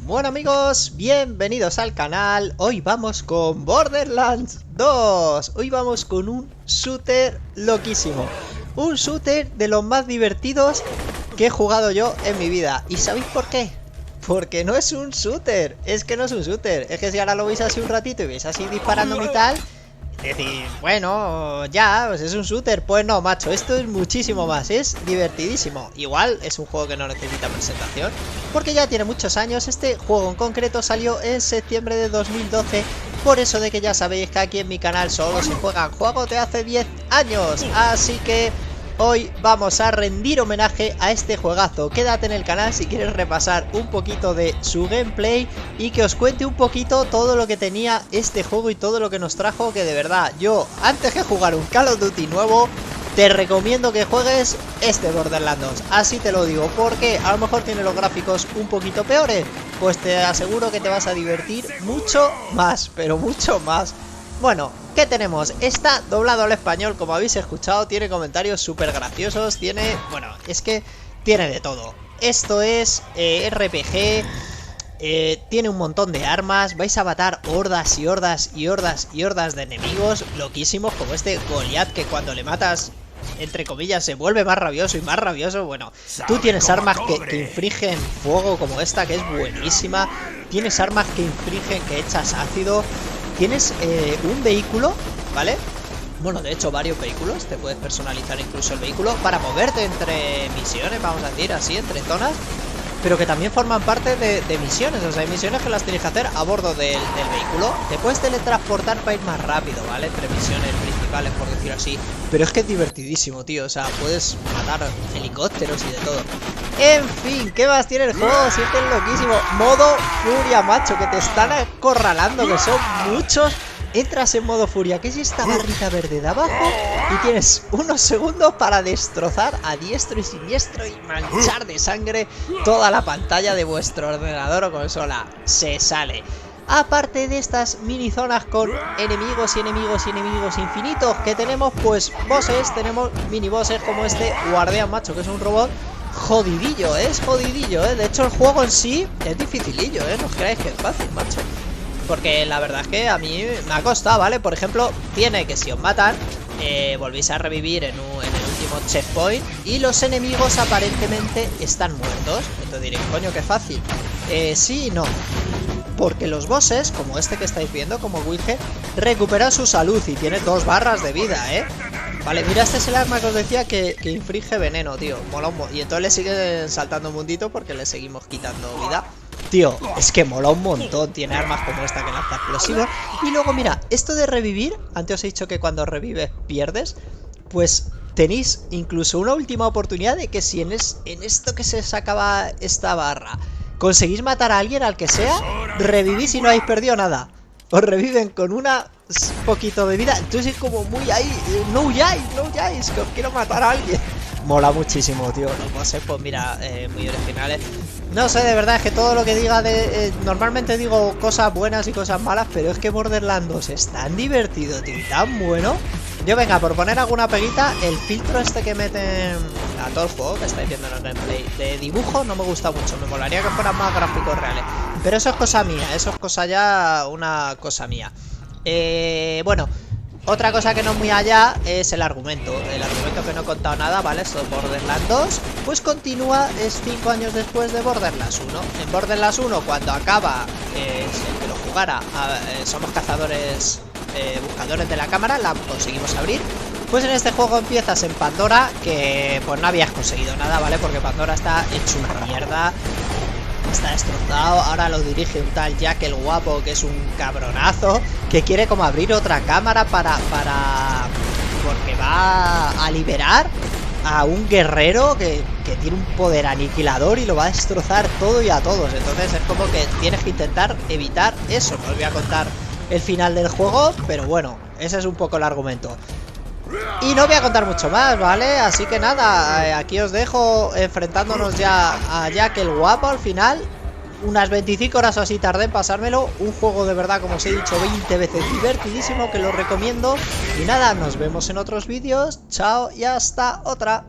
Bueno amigos, bienvenidos al canal. Hoy vamos con Borderlands 2. Hoy vamos con un shooter loquísimo. Un shooter de los más divertidos que he jugado yo en mi vida. ¿Y sabéis por qué? Porque no es un shooter. Es que no es un shooter. Es que si ahora lo veis así un ratito y veis así disparándome y tal, decir, bueno, ya, pues es un shooter. Pues no, macho, esto es muchísimo más. Es divertidísimo. Igual es un juego que no necesita presentación, porque ya tiene muchos años. Este juego en concreto salió en septiembre de 2012. Por eso de que ya sabéis que aquí en mi canal solo se juegan juegos de hace 10 años. Así que hoy vamos a rendir homenaje a este juegazo. Quédate en el canal si quieres repasar un poquito de su gameplay y que os cuente un poquito todo lo que tenía este juego y todo lo que nos trajo, que de verdad, yo, antes que jugar un Call of Duty nuevo, te recomiendo que juegues este Borderlands 2. Así te lo digo, porque a lo mejor tiene los gráficos un poquito peores, pues te aseguro que te vas a divertir mucho más, pero mucho más. Bueno, ¿qué tenemos? Está doblado al español, como habéis escuchado, tiene comentarios súper graciosos, tiene... bueno, es que tiene de todo. Esto es RPG, tiene un montón de armas, vais a matar hordas y hordas y hordas y hordas de enemigos loquísimos, como este Goliath, que cuando le matas, entre comillas, se vuelve más rabioso y más rabioso. Bueno, tú tienes armas que infringen fuego, como esta, que es buenísima. Tienes armas que infringen, que echas ácido. Tienes un vehículo, ¿vale? Bueno, de hecho varios vehículos. Te puedes personalizar incluso el vehículo para moverte entre misiones, vamos a decir así, entre zonas, pero que también forman parte de misiones. O sea, hay misiones que las tienes que hacer a bordo del vehículo. Te puedes teletransportar para ir más rápido, ¿vale? Entre misiones principales, por decirlo así. Pero es que es divertidísimo, tío. O sea, puedes matar helicópteros y de todo. En fin, ¿qué más tiene el juego? Si es que es loquísimo. Modo furia, macho, que te están acorralando, que son muchos. Entras en modo furia, que es esta barrita verde de abajo, y tienes unos segundos para destrozar a diestro y siniestro y manchar de sangre toda la pantalla de vuestro ordenador o consola. Se sale. Aparte de estas mini zonas con enemigos y enemigos y enemigos infinitos que tenemos, pues bosses, tenemos mini bosses como este guardián, macho, que es un robot jodidillo, es jodidillo, De hecho el juego en sí es dificilillo, no os creáis que es fácil, macho. Porque la verdad es que a mí me ha costado, ¿vale? Por ejemplo, tiene que si os matan, volvéis a revivir en el último checkpoint y los enemigos aparentemente están muertos. Entonces diréis, coño, qué fácil. Sí y no. Porque los bosses, como este que estáis viendo, como Wilge, recuperan su salud y tiene 2 barras de vida, Vale, mira, este es el arma que os decía que inflige veneno, tío. Mola un y entonces le sigue saltando un mundito porque le seguimos quitando vida. Tío, es que mola un montón. Tiene armas como esta que lanza explosivos. Y luego mira, esto de revivir, antes os he dicho que cuando revives pierdes. Pues tenéis incluso una última oportunidad de que si en esto que se sacaba esta barra conseguís matar a alguien, al que sea, revivís y no habéis perdido nada. Os reviven con una poquito de vida. Entonces es como muy ahí, no huyáis, que os quiero matar a alguien. Mola muchísimo, tío. Los bosses, pues mira, muy originales. No sé, de verdad, es que todo lo que diga normalmente digo cosas buenas y cosas malas, pero es que Borderlands 2 es tan divertido, tío, y tan bueno. Yo, venga, por poner alguna peguita, el filtro este que meten a todo el juego, que estáis viendo en el gameplay, de dibujo, no me gusta mucho. Me molaría que fueran más gráficos reales. Pero eso es cosa mía, eso es cosa ya, una cosa mía. Bueno, otra cosa que no es muy allá es el argumento. El argumento que no he contado nada, ¿vale? Esto de Borderlands 2, pues continúa, es 5 años después de Borderlands 1. En Borderlands 1, cuando acaba, el que lo jugara, somos cazadores, buscadores de la cámara, la conseguimos abrir. Pues en este juego empiezas en Pandora, que pues no habías conseguido nada, ¿vale? Porque Pandora está hecho una mierda. Está destrozado, ahora lo dirige un tal Jack el Guapo, que es un cabronazo, que quiere como abrir otra cámara porque va a liberar a un guerrero que tiene un poder aniquilador y lo va a destrozar todo y a todos. Entonces es como que tienes que intentar evitar eso. No os voy a contar el final del juego, pero bueno, ese es un poco el argumento. Y no voy a contar mucho más, ¿vale? Así que nada, aquí os dejo enfrentándonos ya a Jack el Guapo al final. Unas 25 horas o así tardé en pasármelo. Un juego de verdad, como os he dicho 20 veces, divertidísimo, que lo recomiendo. Y nada, nos vemos en otros vídeos. Chao y hasta otra.